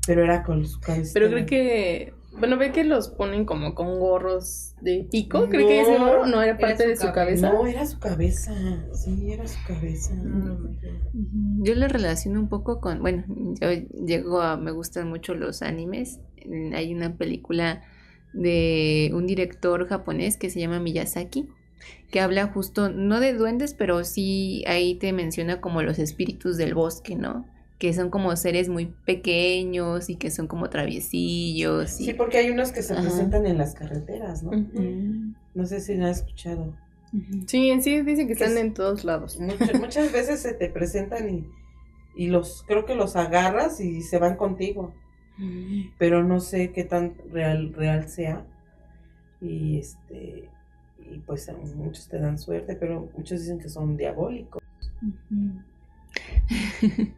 Pero era con su cabeza. Pero creo que, ve que los ponen como con gorros de pico, creo que ese gorro no era parte de su cabeza. No, era su cabeza, sí, era su cabeza. Yo lo relaciono un poco con, me gustan mucho los animes. Hay una película de un director japonés que se llama Miyazaki, que habla justo, no de duendes, pero sí ahí te menciona como los espíritus del bosque, ¿no? Que son como seres muy pequeños y que son como traviesillos. Sí, porque hay unos que se presentan en las carreteras, ¿no? No sé si lo has escuchado. Sí, en sí dicen que están en todos lados. Muchas veces se te presentan y creo que los agarras y se van contigo. Pero no sé qué tan real sea. Y pues muchos te dan suerte, pero muchos dicen que son diabólicos.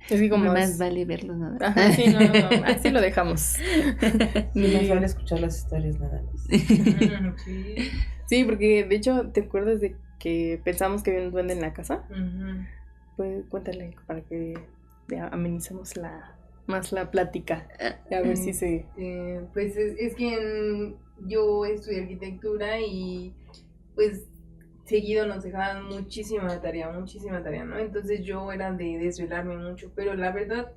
Es que como más vale verlos nada. Ajá, sí, no, así lo dejamos. Y más vale escuchar las historias nada más. Sí, porque de hecho, ¿te acuerdas de que pensamos que había un duende en la casa? Pues cuéntale para que amenicemos más la plática. A ver si se... Pues es que yo estudié arquitectura y pues seguido nos dejaban muchísima tarea, ¿no? Entonces yo era de desvelarme mucho, pero la verdad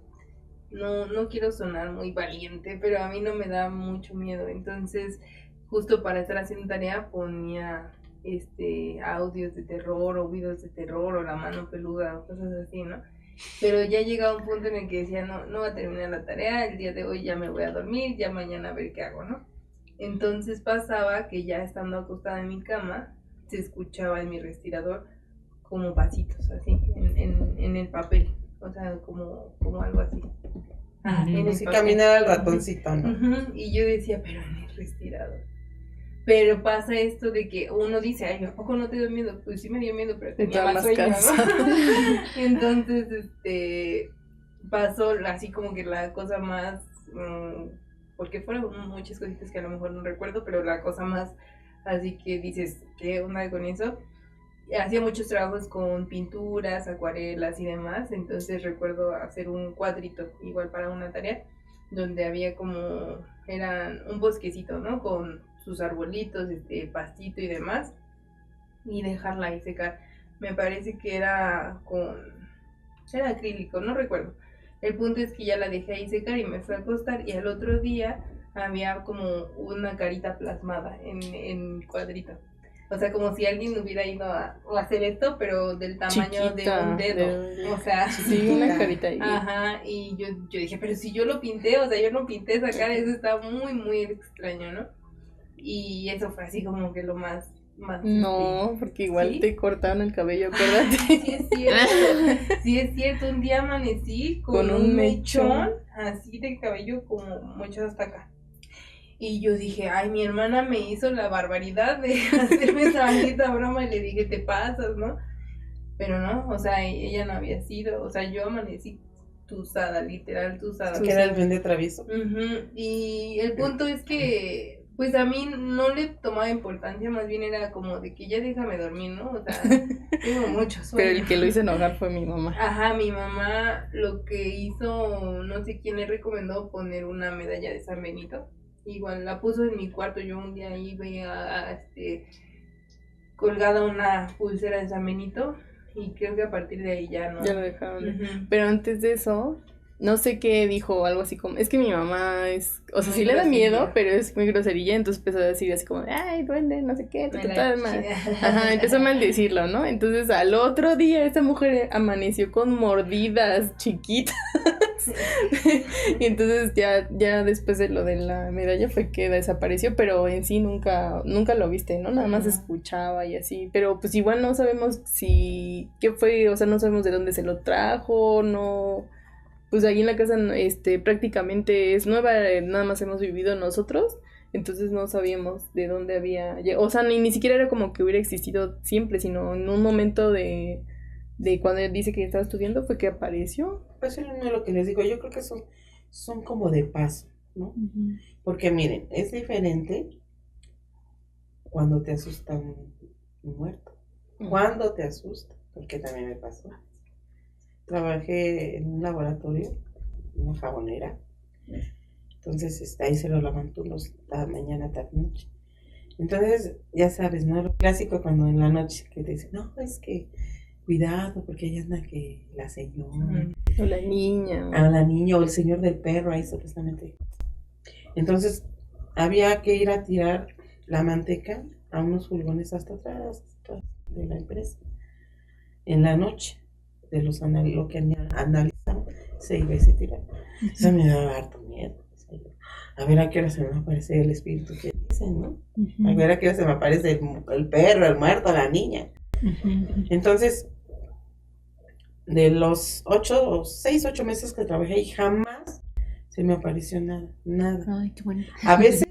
no quiero sonar muy valiente, pero a mí no me da mucho miedo. Entonces, justo para estar haciendo tarea ponía audios de terror o videos de terror o la mano peluda o cosas así, ¿no? Pero ya llegaba un punto en el que decía, no va a terminar la tarea, el día de hoy ya me voy a dormir, ya mañana a ver qué hago, ¿no? Entonces pasaba que ya estando acostada en mi cama, se escuchaba en mi respirador como pasitos así en el papel, o sea, como algo así. Si caminaba el ratoncito, ¿no? Y yo decía, pero en el respirador. Pero pasa esto de que uno dice, ay, ¿a poco no te dio miedo? Pues sí me dio miedo, pero tenía más sueño, ¿no? Entonces, pasó así como que la cosa más, porque fueron muchas cositas que a lo mejor no recuerdo, pero la cosa más así que dices, ¿qué onda con eso? Hacía muchos trabajos con pinturas, acuarelas y demás, entonces recuerdo hacer un cuadrito, igual para una tarea, donde había era un bosquecito, ¿no? Con sus arbolitos, pastito y demás, y dejarla ahí secar. Me parece que era acrílico, no recuerdo. El punto es que ya la dejé ahí secar y me fui a acostar, y al otro día había como una carita plasmada en el cuadrito. O sea, como si alguien hubiera ido a hacer esto, pero del tamaño Chiquita, de un dedo. O sea, Sí, una carita ahí. ajá, y yo dije, pero si yo lo pinté, o sea, yo no pinté esa cara, eso está muy, muy extraño, ¿no? Y eso fue así como que lo más No, porque igual ¿Sí? te cortaron el cabello, acuérdate. Sí es cierto, sí es cierto, un día amanecí con un mechón así de cabello como mucho hasta acá. Y yo dije, ay, mi hermana me hizo la barbaridad de hacerme esa maldita broma y le dije, te pasas, ¿no? Pero no, o sea, ella no había sido, o sea, yo amanecí tusada, literal tusada. Que era el duende travieso. Ujú. Y el punto es que, pues a mí no le tomaba importancia, más bien era como de que ya déjame dormir, ¿no? O sea, tengo mucho sueño. Pero el que lo hizo enojar fue mi mamá. Ajá, mi mamá lo que hizo, no sé quién le recomendó poner una medalla de San Benito. Igual la puso en mi cuarto, yo un día ahí veía colgada una pulsera de San Benito y creo que a partir de ahí ya no. Ya lo dejaron. Ujú. Pero antes de eso, no sé qué dijo, algo así como, es que mi mamá es, o sea, Muy sí le da miedo, groserilla. pero es muy groserilla, entonces empezó a decir así como, ay, duende, no sé qué, Me ta, la ta, ta, ma-". chingada. Ajá, empezó a maldecirlo, ¿no? Entonces al otro día esta mujer amaneció con mordidas chiquitas. Y entonces ya después de lo de la medalla fue que desapareció, pero en sí nunca lo viste, ¿no? Nada más Ajá. escuchaba y así, pero pues igual no sabemos qué fue, o sea, no sabemos de dónde se lo trajo, no, pues ahí en la casa prácticamente es nueva, nada más hemos vivido nosotros, entonces no sabíamos de dónde o sea, ni siquiera era como que hubiera existido siempre, sino en un momento de cuando él dice que estaba estudiando fue que apareció. Pues es lo que les digo, yo creo que son como de paso, ¿no? Porque miren, es diferente cuando te asusta un muerto. Cuando te asusta, porque también me pasó. Trabajé en un laboratorio, una jabonera. Entonces ahí se lo lavan turnos, mañana, tarde, noche. Entonces, ya sabes, ¿no? Lo clásico cuando en la noche que te dicen, no, es que cuidado, porque ahí anda que la señora, O la niña. a la niña o el señor del perro ahí supuestamente. Entonces, había que ir a tirar la manteca a unos furgones hasta atrás de la empresa. En la noche, de lo que analizamos, se iba y se tiraba. Eso me daba harto miedo. A ver a qué hora se me aparece el espíritu que dicen, ¿no? A ver a qué hora se me aparece el perro, el muerto, la niña. Entonces, de los 6, 8 meses que trabajé y jamás se me apareció nada. Ay, qué bueno. A veces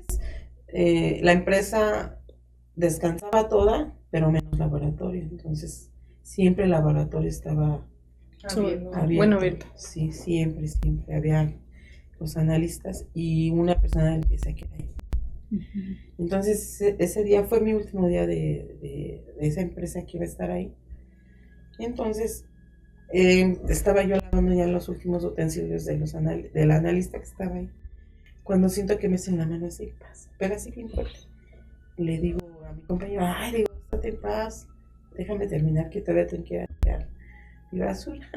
la empresa descansaba toda, pero menos laboratorio. Entonces, siempre el laboratorio estaba abierto. Bueno, abierto. Sí, siempre había los analistas y una persona de limpieza que era ahí. Entonces, ese día fue mi último día de esa empresa que iba a estar ahí. Entonces, estaba yo lavando ya los últimos utensilios del analista que estaba ahí. Cuando siento que me hacen la mano así, paz, pero así bien fuerte. Le digo a mi compañero, ay, digo, estate en paz, déjame terminar que todavía tengo que ir a tirar mi basura.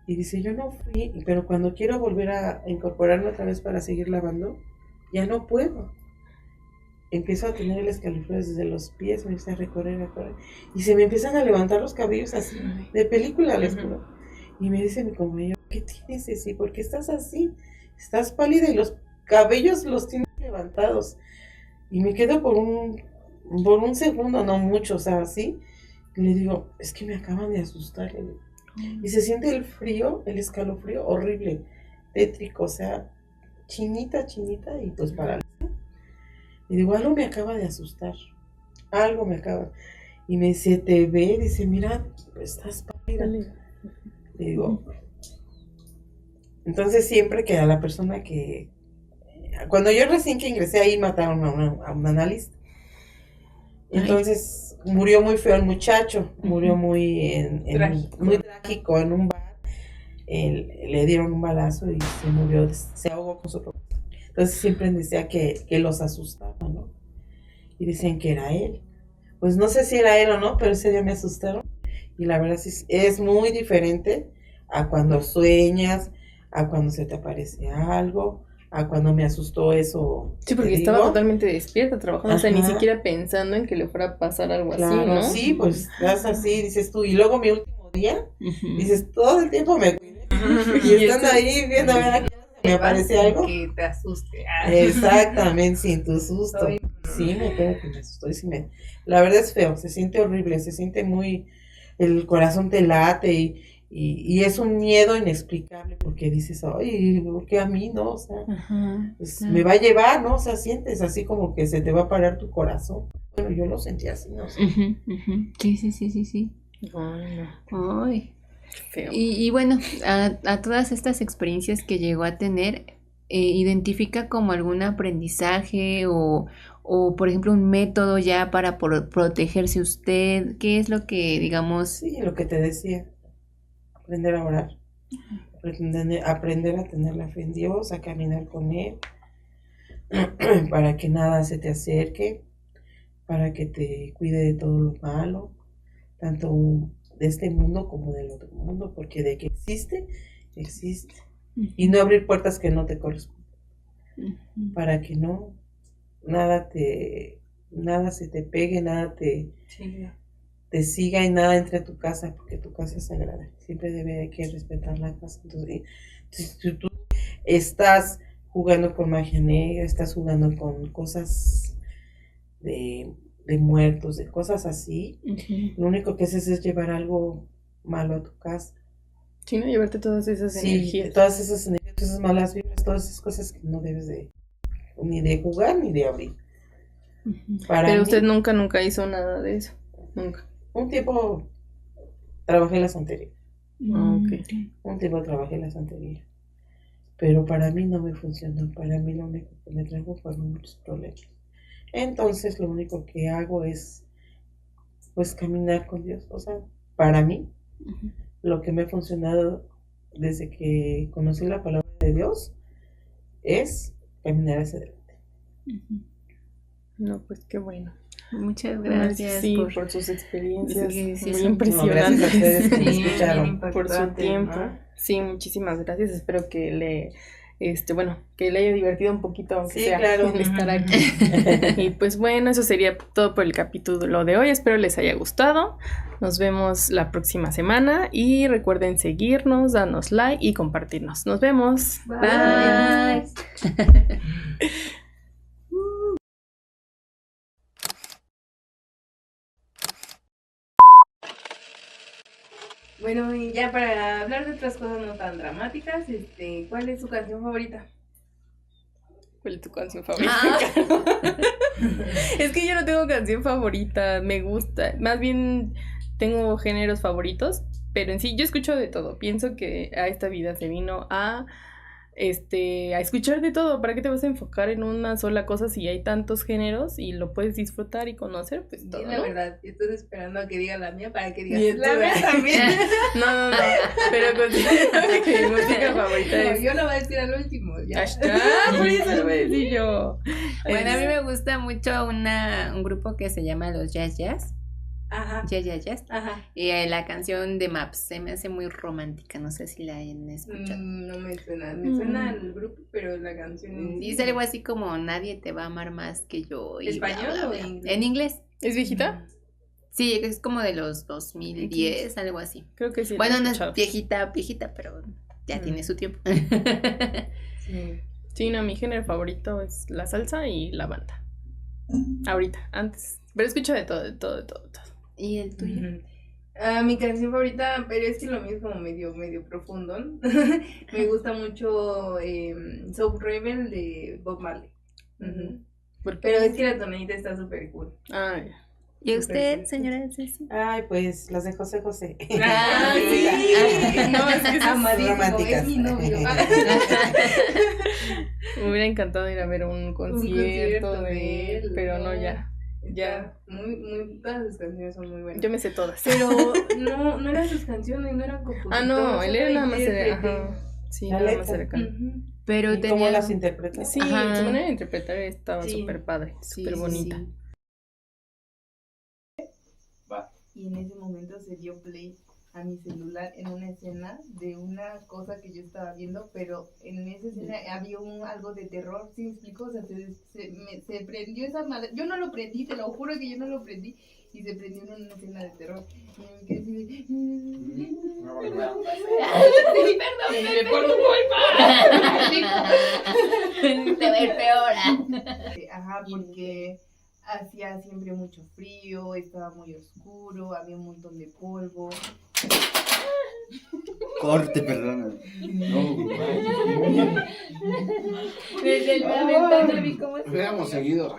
Y dice, yo no fui, pero cuando quiero volver a incorporarme otra vez para seguir lavando, ya no puedo. Empiezo a tener el escalofrío desde los pies, me empieza a recorrer, y se me empiezan a levantar los cabellos así, de película, les juro. Y me dice mi compañero, ¿qué tienes, Ceci? ¿Por qué estás así? Estás pálida y los cabellos los tienes levantados. Y me quedo por un segundo, no mucho, o sea, así. Y le digo, es que me acaban de asustar. Y se siente el frío, el escalofrío horrible, tétrico, o sea, chinita, y pues paralizada. Y digo, algo me acaba de asustar, algo me acaba. Y me dice, te ve, dice, mira, estás pálida. Le digo, entonces siempre que a la persona que, cuando yo recién que ingresé ahí mataron a un analista. Entonces murió muy feo el muchacho, murió muy trágico en un bar. Le dieron un balazo y se murió, se ahogó con su propio. Entonces siempre decía que los asustaba, ¿no? Y decían que era él. Pues no sé si era él o no, pero ese día me asustaron. Y la verdad es muy diferente a cuando sueñas, a cuando se te aparece algo, a cuando me asustó eso. Sí, porque te estaba digo. totalmente despierta trabajando, o sea, ni Ajá. siquiera pensando en que le fuera a pasar algo Claro, así, ¿no? sí, pues estás así, dices tú, y luego mi último día, Ujú. dices, todo el tiempo me cuidé, y estando ahí viendo a ver a qué hora me aparece algo. Que te asuste. Exactamente, sin tu susto. Ay, no. Sí, me pega que me asustó. La verdad es feo, se siente horrible, se siente muy, el corazón te late y es un miedo inexplicable porque dices, ay, ¿por qué a mí no? O sea, Ajá, pues, claro. me va a llevar, ¿no? O sea, sientes así como que se te va a parar tu corazón. Bueno, yo lo sentí así, no sé. Ujú, ujú. Sí. Ay, no, Ay. qué feo. Y bueno, a todas estas experiencias que llegó a tener, ¿identifica como algún aprendizaje o, por ejemplo, un método ya para protegerse usted? ¿Qué es lo que, digamos, Sí, lo que te decía, aprender a orar, aprender a tener la fe en Dios, a caminar con Él, para que nada se te acerque, para que te cuide de todo lo malo, tanto de este mundo como del otro mundo, porque de que existe, existe. Y no abrir puertas que no te corresponden, Ujú. para que no, nada se te pegue, nada Sí. te siga y nada entre a tu casa, porque tu casa es sagrada. Siempre debe que respetar la casa. Entonces, si tú estás jugando con magia negra, estás jugando con cosas de muertos, de cosas así, Ujú. lo único que haces es llevar algo malo a tu casa. Sí, ¿no? Llevarte todas esas Sí, energías. todas esas energías, esas malas vibras, todas esas cosas que no debes ni de jugar ni de abrir. Ujú. Para Pero mí, usted nunca hizo nada de eso. Nunca. un tiempo trabajé la santería, Ok. un tiempo trabajé la santería, pero para mí no me funcionó, para mí lo único que me trajo fueron muchos problemas. Entonces lo único que hago es pues caminar con Dios, o sea, para mí Ujú. lo que me ha funcionado desde que conocí la palabra de Dios es caminar hacia adelante. Ujú. No, pues qué bueno. Muchas Ay, gracias sí, por... por sus experiencias Sí, muy son- No, gracias a impresionantes. ustedes que me Sí, bien escucharon. Por su impactante, tiempo. ¿no? Sí, muchísimas gracias. Espero que bueno, que le haya divertido un poquito, aunque Sí, sea claro. el estar aquí. Y pues bueno, eso sería todo por el capítulo de hoy. Espero les haya gustado. Nos vemos la próxima semana y recuerden seguirnos, darnos like y compartirnos. Nos vemos. Bye. Bueno, y ya para hablar de otras cosas no tan dramáticas, ¿cuál es su canción favorita? ¿Cuál es tu canción favorita? Ah. Es que yo no tengo canción favorita, me gusta, más bien tengo géneros favoritos, pero en sí yo escucho de todo. Pienso que a esta vida se vino a escuchar de todo. ¿Para qué te vas a enfocar en una sola cosa si hay tantos géneros y lo puedes disfrutar y conocer? Pues todo, Sí, la ¿no? verdad, estoy esperando a que diga la mía para que digas Y la tú, mía también. No, pero considero que mi música favorita No, es yo lo voy a decir al último. Ya. hashtag, por eso lo voy a decir yo. Bueno, a mí me gusta mucho un grupo que se llama los Jazz Jazz. Ajá. Jazz. Ajá. Y la canción de Maps se me hace muy romántica, no sé si la hayan escuchado. No me suena. Me suena el grupo, pero la canción. Dice algo así como nadie te va a amar más que yo. Y bla, ¿Español bla, o bla. inglés? En inglés. ¿Es viejita? Sí, es como de los 2010, algo así. Creo que sí. la Bueno, he no es escuchado. viejita, pero ya tiene su tiempo. Sí. Sí, no, mi género favorito es la salsa y la banda. Ahorita, antes. Pero escucho de todo. ¿Y el tuyo? Mi canción favorita, pero es que lo mío es como medio profundo. Me gusta mucho Soul Rebel de Bob Marley. Ujú. ¿Por qué? Pero es que la tonadita está súper cool. Ah, ya. ¿Y a usted, Súper señora Ceci? Ay, pues las de José José. Ah, sí. No, es que Amadísimo, románticas. es mi novio. Me hubiera encantado ir a ver un concierto de él, pero no, ya. Ya. Todas sus canciones son muy buenas. Yo me sé todas. Pero no eran sus canciones, no eran compositores. Ah, no, él era nada más intérprete. Ajá. Sí, La nada más letra. era canto. Ujú. Pero ¿Y cómo las interpretas? Sí, Ajá. su manera de interpretar estaba Sí. súper padre, súper bonita. Y en ese momento se dio play a mi celular en una escena de una cosa que yo estaba viendo, pero en esa escena había algo de terror, ¿sí me explico? O sea, se prendió esa madre, yo no lo prendí, te lo juro que yo no lo prendí, y se prendió en una escena de terror. Y me quedé así de... Por tu culpa. Te va a ir peor. Ajá, porque hacía siempre mucho frío, estaba muy oscuro, había un montón de polvo. Corte, perdona. No, Desde el momento no vi cómo se... hubiéramos seguido.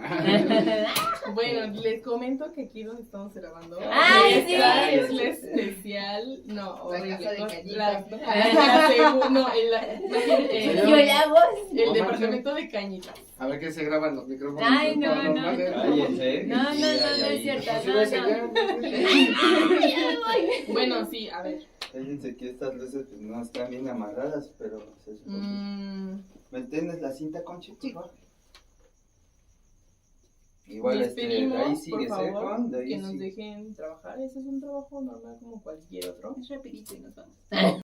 Bueno, les comento que aquí donde estamos grabando ¡Ay, sí! es la especial, no, horrible, casa de no, Cañitas, ¿no? Yo la voz. el departamento de Cañitas. A ver qué se graban los micrófonos. Ay, no, no. Cállense. No, no, no, no es cierto. Pues, No, sí, no. Bueno, sí, a ver. Fíjense que estas luces pues, no están bien amarradas, pero se supone. ¿Me entiendes la cinta, Conchi? Sí. Por favor? Igual Les pedimos, de ahí por sigue favor, Secon, de ahí que nos sigue. dejen trabajar. Ese es un trabajo normal como cualquier otro. Es rapidito y nos vamos.